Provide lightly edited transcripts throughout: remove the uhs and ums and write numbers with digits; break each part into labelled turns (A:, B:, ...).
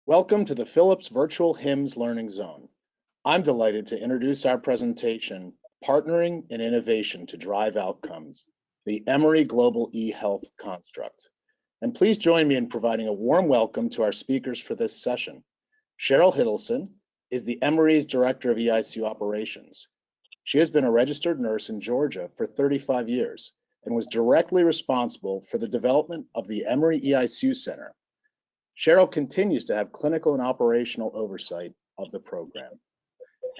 A: Welcome to the Philips Virtual HIMSS Learning Zone. I'm delighted to introduce our presentation, Partnering and Innovation to Drive Outcomes, the Emory Global eHealth Construct. And please join me in providing a warm welcome to our speakers for this session. Cheryl Hiddleston is the Emory's Director of eICU Operations. She has been a registered nurse in Georgia for 35 years and was directly responsible for the development of the Emory eICU Center. Cheryl continues to have clinical and operational oversight of the program.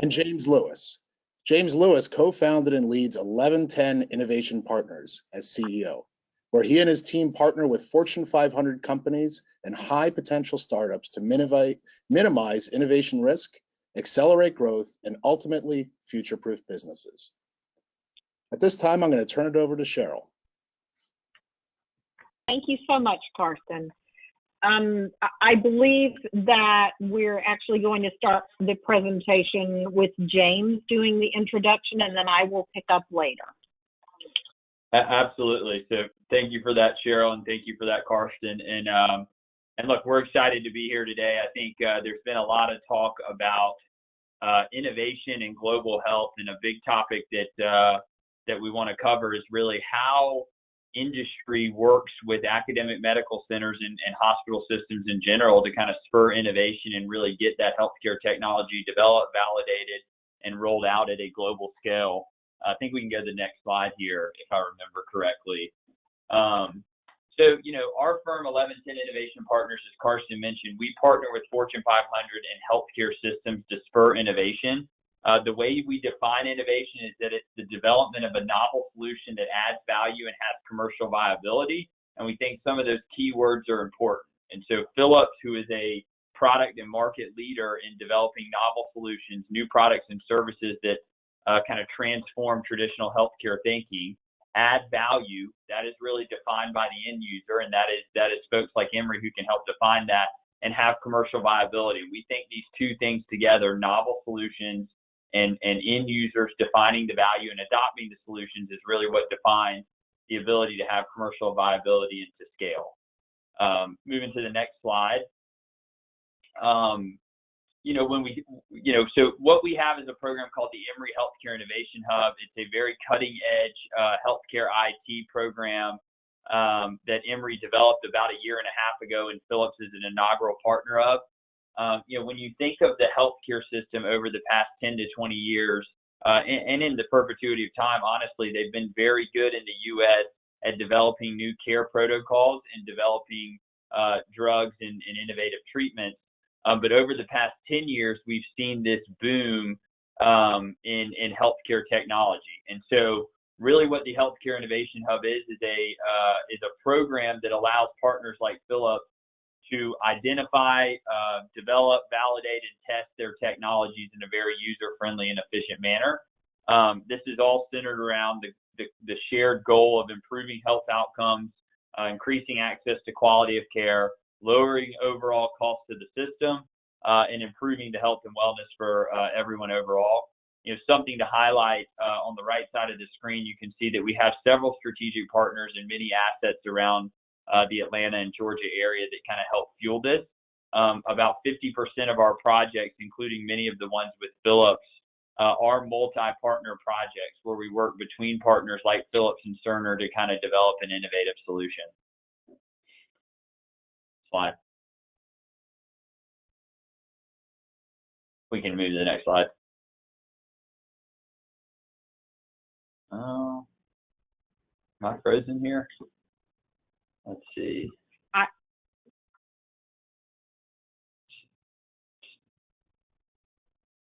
A: And James Lewis. James Lewis co-founded and leads 1110 Innovation Partners as CEO, where he and his team partner with Fortune 500 companies and high potential startups to minimize innovation risk, accelerate growth, and ultimately future-proof businesses. At this time, I'm going to turn it over to Cheryl.
B: Thank you so much, Carsten. I believe that we're actually going to start the presentation with James doing the introduction, and then I will pick up later.
C: Absolutely. So thank you for that, Cheryl, and thank you for that, Carsten. And look, we're excited to be here today. I think there's been a lot of talk about innovation in global health, and a big topic that we want to cover is really how industry works with academic medical centers and hospital systems in general to kind of spur innovation and really get that healthcare technology developed, validated, and rolled out at a global scale. I think we can go to the next slide here, if I remember correctly. So, our firm, 1110 Innovation Partners, as Carsten mentioned, we partner with Fortune 500 and healthcare systems to spur innovation. The way we define innovation is that it's the development of a novel solution that adds value and has commercial viability. And we think some of those key words are important. And so Philips, who is a product and market leader in developing novel solutions, new products and services that kind of transform traditional healthcare thinking, add value, that is really defined by the end user. And that is folks like Emory who can help define that, and have commercial viability. We think these two things together, novel solutions and end users defining the value and adopting the solutions, is really what defines the ability to have commercial viability and to scale. Moving to the next slide. So what we have is a program called the Emory Healthcare Innovation Hub. It's a very cutting edge healthcare IT program that Emory developed about a year and a half ago, and Philips is an inaugural partner of. When you think of the healthcare system over the past 10 to 20 years, and in the perpetuity of time, honestly, they've been very good in the U.S. at developing new care protocols and developing drugs and innovative treatments. But over the past 10 years, we've seen this boom in healthcare technology. And so really what the Healthcare Innovation Hub is a program that allows partners like Philips to identify, develop, validate, and test their technologies in a very user-friendly and efficient manner. This is all centered around the shared goal of improving health outcomes, increasing access to quality of care, lowering overall costs to the system, and improving the health and wellness for everyone overall. Something to highlight on the right side of the screen, you can see that we have several strategic partners and many assets around the Atlanta and Georgia area that kind of help fuel this. About 50% of our projects, including many of the ones with Philips, are multi-partner projects where we work between partners like Philips and Cerner to kind of develop an innovative solution. Slide. We can move to the next slide. Am I frozen here? Let's see.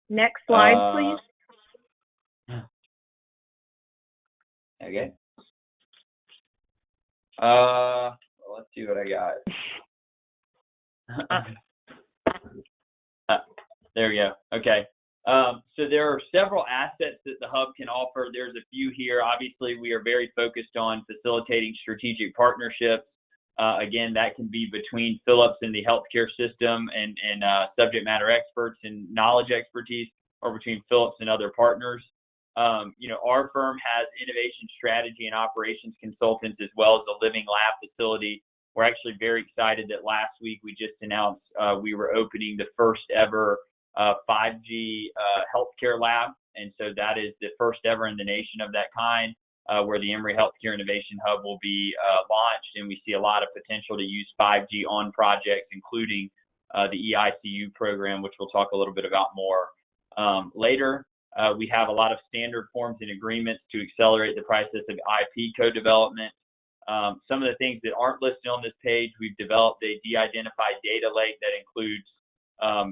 B: Next slide, please.
C: Okay. Let's see what I got. There we go. Okay. So there are several assets that the hub can offer. There's a few here. Obviously, we are very focused on facilitating strategic partnerships. Again, that can be between Philips and the healthcare system and subject matter experts and knowledge expertise, or between Philips and other partners. Our firm has innovation strategy and operations consultants, as well as a living lab facility We're actually very excited that last week we just announced we were opening the first ever 5G healthcare lab. And so that is the first ever in the nation of that kind, where the Emory Healthcare Innovation Hub will be launched. And we see a lot of potential to use 5G on projects, including the eICU program, which we'll talk a little bit about more later. We have a lot of standard forms and agreements to accelerate the process of IP co-development. Some of the things that aren't listed on this page, we've developed a de-identified data lake that includes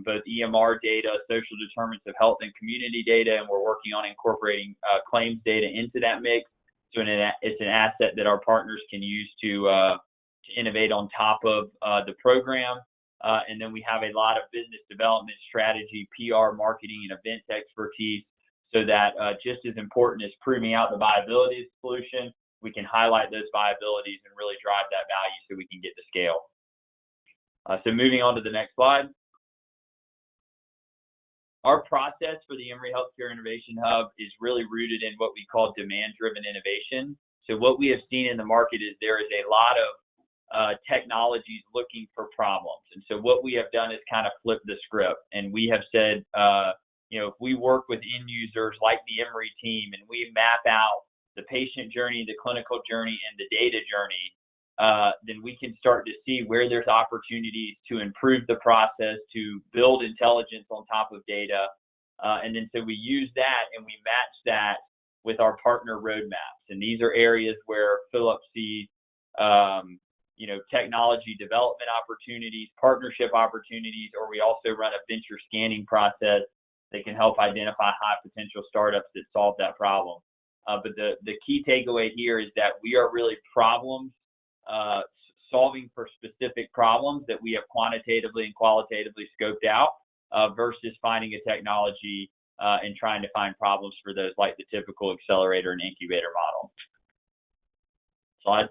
C: both EMR data, social determinants of health, and community data, and we're working on incorporating claims data into that mix. So it's an asset that our partners can use to innovate on top of the program. And then we have a lot of business development strategy, PR, marketing, and events expertise, so that just as important as proving out the viability of the solution, we can highlight those viabilities and really drive that value so we can get to scale. So moving on to the next slide. Our process for the Emory Healthcare Innovation Hub is really rooted in what we call demand-driven innovation. So what we have seen in the market is there is a lot of technologies looking for problems. And so what we have done is kind of flip the script. And we have said, if we work with end users like the Emory team and we map out the patient journey, the clinical journey, and the data journey, then we can start to see where there's opportunities to improve the process, to build intelligence on top of data. And then so we use that and we match that with our partner roadmaps. And these are areas where Philips sees, technology development opportunities, partnership opportunities, or we also run a venture scanning process that can help identify high potential startups that solve that problem. But the key takeaway here is that we are really solving for specific problems that we have quantitatively and qualitatively scoped out versus finding a technology and trying to find problems for those like the typical accelerator and incubator model. Slide.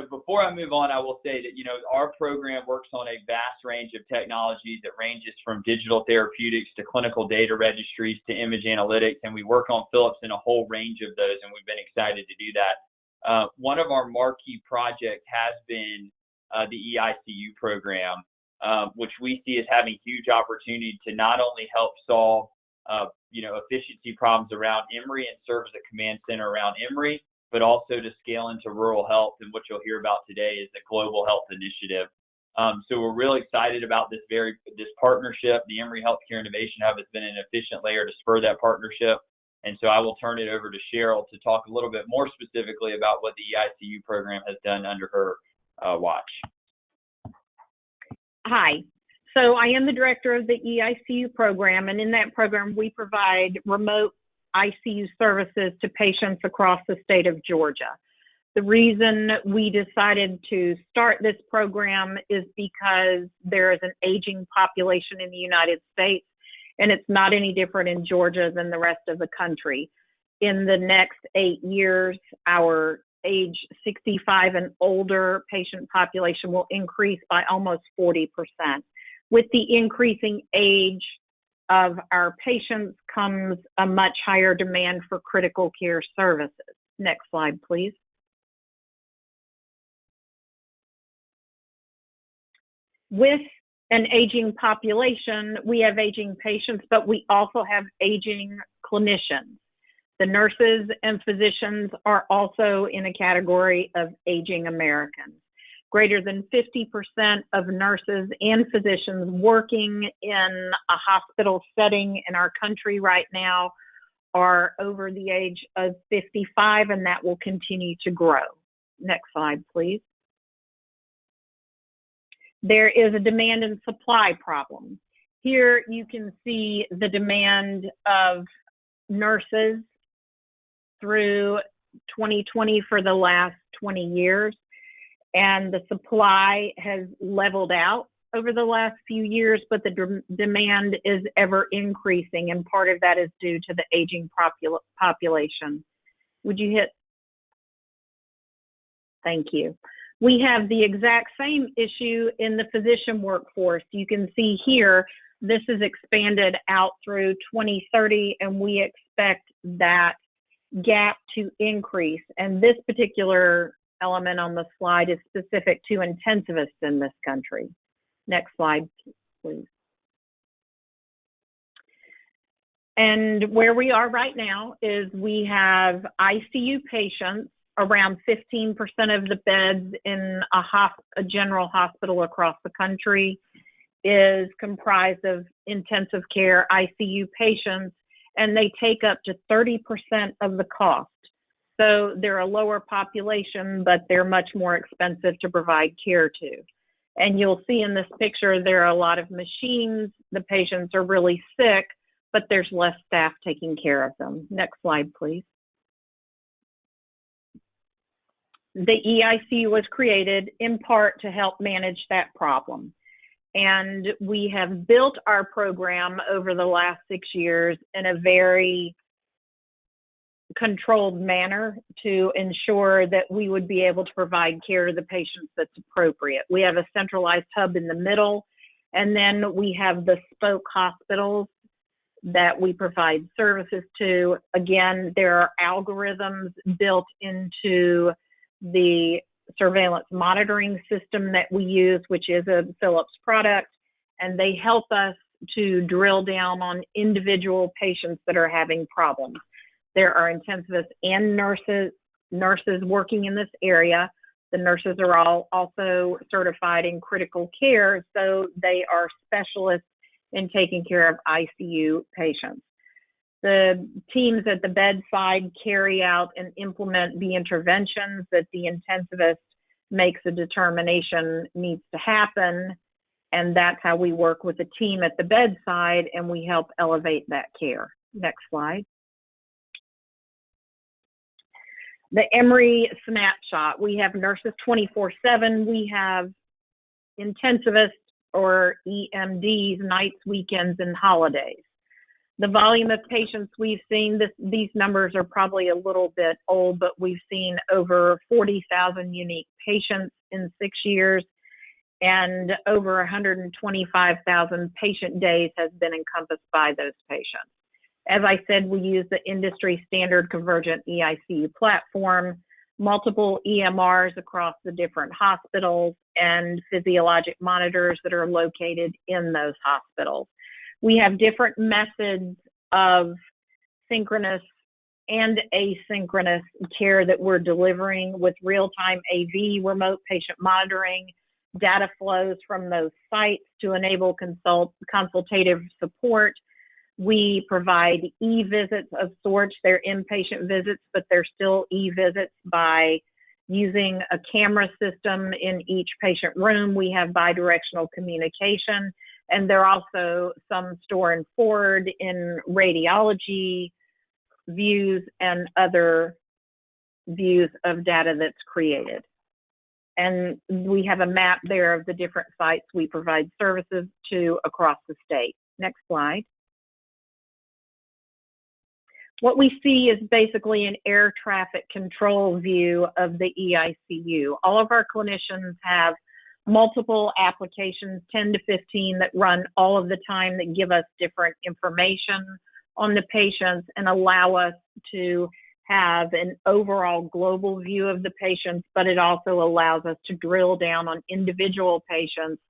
C: Before I move on, I will say that, our program works on a vast range of technologies that ranges from digital therapeutics to clinical data registries to image analytics, and we work on Philips in a whole range of those, and we've been excited to do that. One of our marquee projects has been the eICU program, which we see as having huge opportunity to not only help solve, efficiency problems around Emory and serve as a command center around Emory, but also to scale into rural health. And what you'll hear about today is the global health initiative. So we're really excited about this partnership. The Emory Healthcare Innovation Hub has been an efficient layer to spur that partnership. And so I will turn it over to Cheryl to talk a little bit more specifically about what the eICU program has done under her watch.
B: Hi. So I am the director of the eICU program, and in that program, we provide remote ICU services to patients across the state of Georgia. The reason we decided to start this program is because there is an aging population in the United States, and it's not any different in Georgia than the rest of the country. In the next 8 years, our age 65 and older patient population will increase by almost 40%. With the increasing age of our patients comes a much higher demand for critical care services. Next slide, please. With an aging population, we have aging patients, but we also have aging clinicians. The nurses and physicians are also in a category of aging Americans. Greater than 50% of nurses and physicians working in a hospital setting in our country right now are over the age of 55, and that will continue to grow. Next slide, please. There is a demand and supply problem. Here you can see the demand of nurses through 2020 for the last 20 years. And the supply has leveled out over the last few years, but the demand is ever increasing, and part of that is due to the aging population. Would you hit? Thank you. We have the exact same issue in the physician workforce. You can see here, this is expanded out through 2030, and we expect that gap to increase. And this particular element on the slide is specific to intensivists in this country. Next slide, please. And where we are right now is we have ICU patients. Around 15% of the beds in a general hospital across the country is comprised of intensive care ICU patients, and they take up to 30% of the cost. So they're a lower population, but they're much more expensive to provide care to. And you'll see in this picture, there are a lot of machines. The patients are really sick, but there's less staff taking care of them. Next slide, please. The eICU was created in part to help manage that problem. And we have built our program over the last 6 years in a very controlled manner to ensure that we would be able to provide care to the patients that's appropriate. We have a centralized hub in the middle, and then we have the spoke hospitals that we provide services to. Again, there are algorithms built into the surveillance monitoring system that we use, which is a Philips product, and they help us to drill down on individual patients that are having problems. There are intensivists and nurses working in this area. The nurses are all also certified in critical care, so they are specialists in taking care of ICU patients. The teams at the bedside carry out and implement the interventions that the intensivist makes a determination needs to happen, and that's how we work with the team at the bedside, and we help elevate that care. Next slide. The Emory Snapshot. We have nurses 24/7. We have intensivists or EMDs nights, weekends, and holidays. The volume of patients we've seen, these numbers are probably a little bit old, but we've seen over 40,000 unique patients in 6 years, and over 125,000 patient days has been encompassed by those patients. As I said, we use the industry standard convergent eICU platform, multiple EMRs across the different hospitals, and physiologic monitors that are located in those hospitals. We have different methods of synchronous and asynchronous care that we're delivering with real-time AV, remote patient monitoring. Data flows from those sites to enable consultative support. We provide e-visits of sorts. They're inpatient visits, but they're still e-visits by using a camera system in each patient room. We have bidirectional communication, and there are also some store and forward in radiology views and other views of data that's created. And we have a map there of the different sites we provide services to across the state. Next slide. What we see is basically an air traffic control view of the eICU. All of our clinicians have multiple applications, 10 to 15, that run all of the time that give us different information on the patients and allow us to have an overall global view of the patients, but it also allows us to drill down on individual patients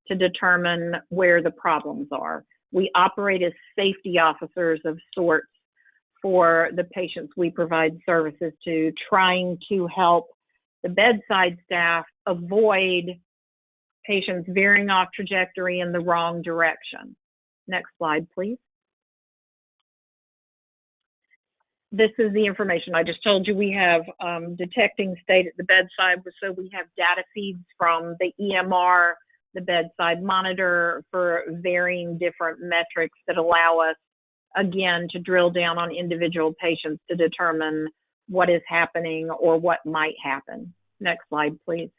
B: to determine where the problems are. We operate as safety officers of sorts for the patients we provide services to, trying to help the bedside staff avoid patients veering off trajectory in the wrong direction. Next slide, please. This is the information I just told you. We have detecting state at the bedside, so we have data feeds from the EMR, the bedside monitor, for varying different metrics that allow us, again, to drill down on individual patients to determine what is happening or what might happen. Next slide, please.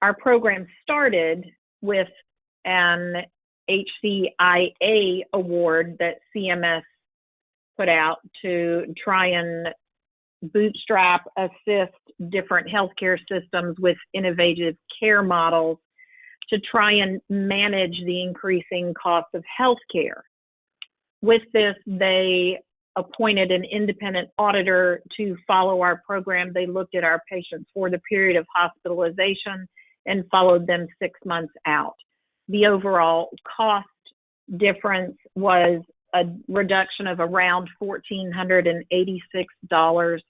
B: Our program started with an HCIA award that CMS put out to try and bootstrap, assist different healthcare systems with innovative care models to try and manage the increasing cost of healthcare. With this, they appointed an independent auditor to follow our program. They looked at our patients for the period of hospitalization and followed them 6 months out. The overall cost difference was a reduction of around $1,486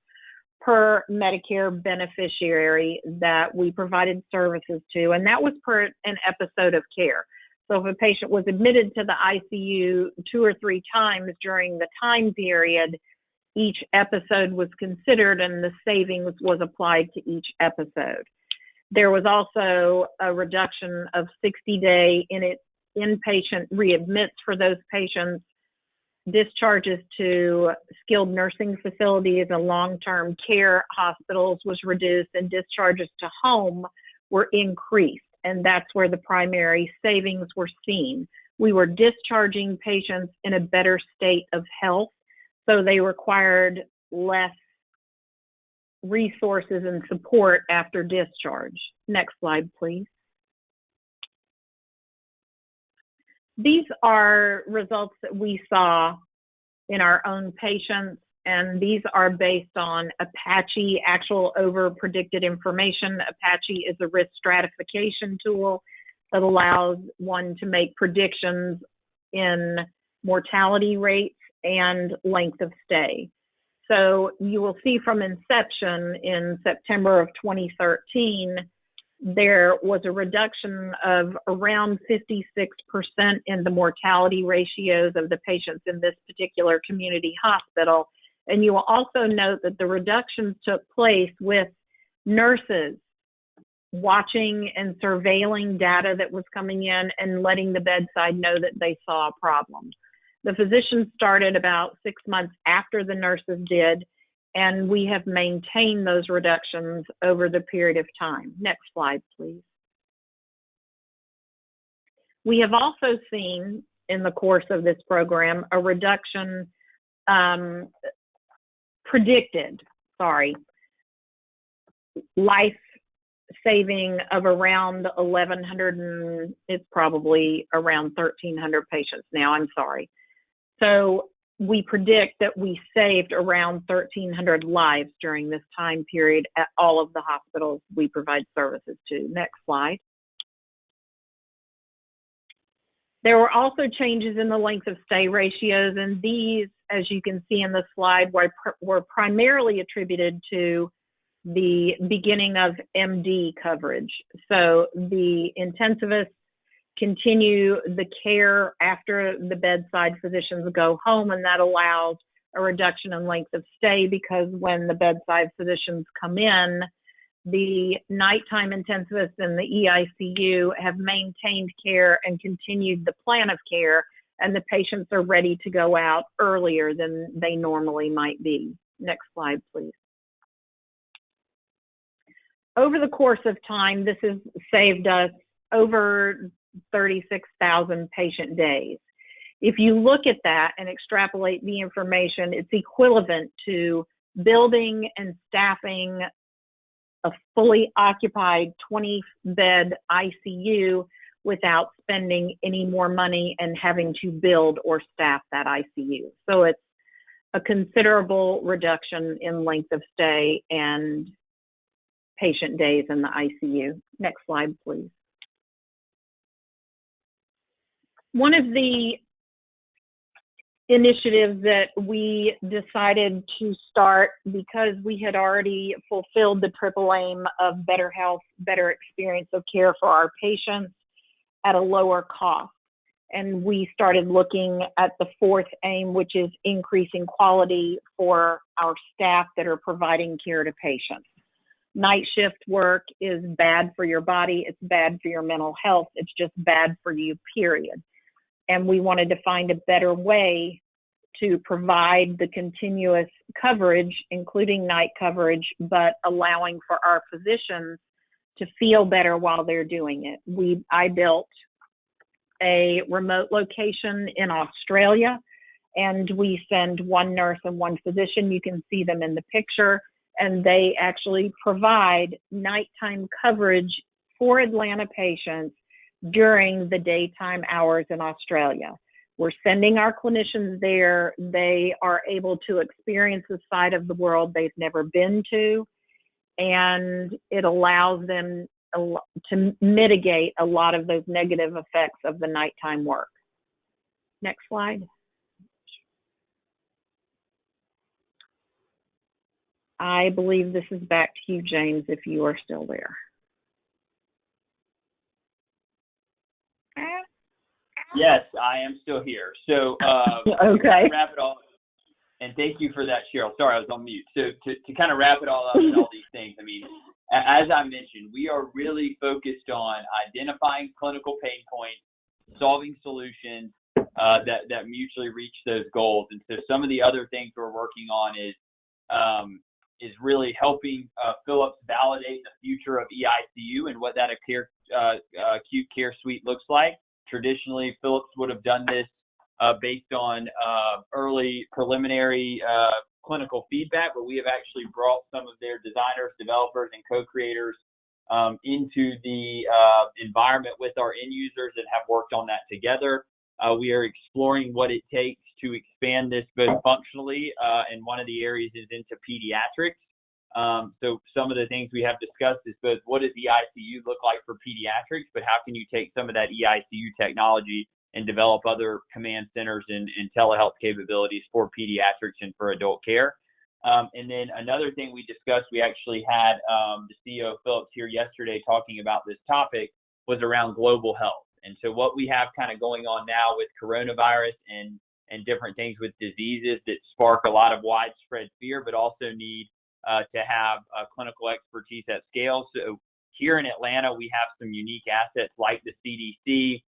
B: per Medicare beneficiary that we provided services to, and that was per an episode of care. So if a patient was admitted to the ICU 2 or 3 times during the time period, each episode was considered and the savings was applied to each episode. There was also a reduction of 60-day inpatient readmits for those patients. Discharges to skilled nursing facilities and long-term care hospitals was reduced, and discharges to home were increased. And that's where the primary savings were seen. We were discharging patients in a better state of health, so they required less resources and support after discharge. Next slide, please. These are results that we saw in our own patients, and these are based on Apache actual over predicted information. Apache is a risk stratification tool that allows one to make predictions in mortality rates and length of stay. So you will see from inception in September of 2013, there was a reduction of around 56% in the mortality ratios of the patients in this particular community hospital. And you will also note that the reductions took place with nurses watching and surveilling data that was coming in and letting the bedside know that they saw a problem. The physicians started about 6 months after the nurses did, and we have maintained those reductions over the period of time. Next slide, please. We have also seen in the course of this program a reduction life saving of around 1,100, and it's probably around 1,300 patients now, I'm sorry. So we predict that we saved around 1,300 lives during this time period at all of the hospitals we provide services to. Next slide. There were also changes in the length of stay ratios, and these, as you can see in the slide, were primarily attributed to the beginning of MD coverage. So the intensivists continue the care after the bedside physicians go home, and that allows a reduction in length of stay because when the bedside physicians come in, the nighttime intensivists and the eICU have maintained care and continued the plan of care, and the patients are ready to go out earlier than they normally might be. Next slide, please. Over the course of time, this has saved us over 36,000 patient days. If you look at that and extrapolate the information, it's equivalent to building and staffing a fully occupied 20-bed ICU without spending any more money and having to build or staff that ICU. So it's a considerable reduction in length of stay and patient days in the ICU. Next slide, please. One of the initiatives that we decided to start, because we had already fulfilled the triple aim of better health, better experience of care for our patients at a lower cost. And we started looking at the fourth aim, which is increasing quality for our staff that are providing care to patients. Night shift work is bad for your body. It's bad for your mental health. It's just bad for you, period. And we wanted to find a better way to provide the continuous coverage, including night coverage, but allowing for our physicians to feel better while they're doing it. I built a remote location in Australia, and we send one nurse and one physician. You can see them in the picture, and they actually provide nighttime coverage for Atlanta patients during the daytime hours in Australia. We're sending our clinicians there. They are able to experience a side of the world they've never been to, and it allows them to mitigate a lot of those negative effects of the nighttime work. Next slide. I believe this is back to you, James, if you are still there.
C: Yes, I am still here. So
B: okay.
C: To wrap it all, and thank you for that, Cheryl. Sorry, I was on mute. So to kind of wrap it all up and all these things, I mean, as I mentioned, we are really focused on identifying clinical pain points, solving solutions that mutually reach those goals. And so some of the other things we're working on is really helping Philips validate the future of eICU and what that acute care suite looks like. Traditionally, Philips would have done this based on early preliminary clinical feedback, but we have actually brought some of their designers, developers, and co-creators into the environment with our end users and have worked on that together. We are exploring what it takes to expand this both functionally, and one of the areas is into pediatrics. So some of the things we have discussed is both what does eICU look like for pediatrics, but how can you take some of that eICU technology and develop other command centers and telehealth capabilities for pediatrics and for adult care. And then another thing we discussed, we actually had the CEO of Philips here yesterday talking about this topic, was around global health. And so what we have kind of going on now with coronavirus and different things with diseases that spark a lot of widespread fear, but also need to have clinical expertise at scale. So here in Atlanta, we have some unique assets like the CDC,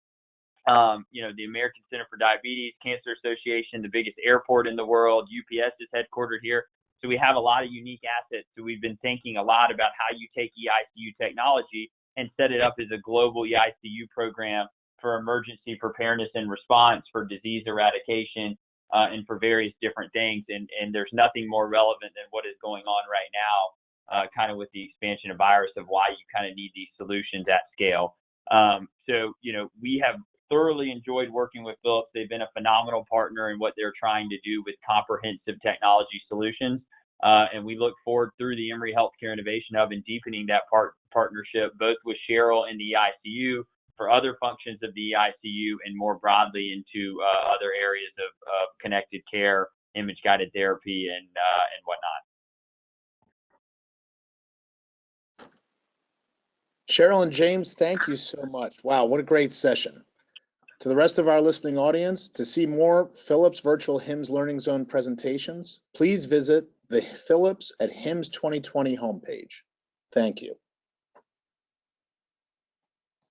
C: the American Center for Diabetes, Cancer Association, the biggest airport in the world. UPS is headquartered here. So we have a lot of unique assets. So we've been thinking a lot about how you take eICU technology and set it up as a global eICU program for emergency preparedness and response, for disease eradication, and for various different things. And there's nothing more relevant than what is going on right now, kind of with the expansion of virus, of why you kind of need these solutions at scale. So we have thoroughly enjoyed working with Philips. They've been a phenomenal partner in what they're trying to do with comprehensive technology solutions. And we look forward through the Emory Healthcare Innovation Hub and deepening that partnership, both with Cheryl in the eICU, for other functions of the eICU, and more broadly into other areas of connected care, image-guided therapy, and whatnot.
A: Cheryl and James, thank you so much. Wow, what a great session. To the rest of our listening audience, to see more Philips Virtual HIMSS Learning Zone presentations, please visit the Philips at HIMSS 2020 homepage. Thank you.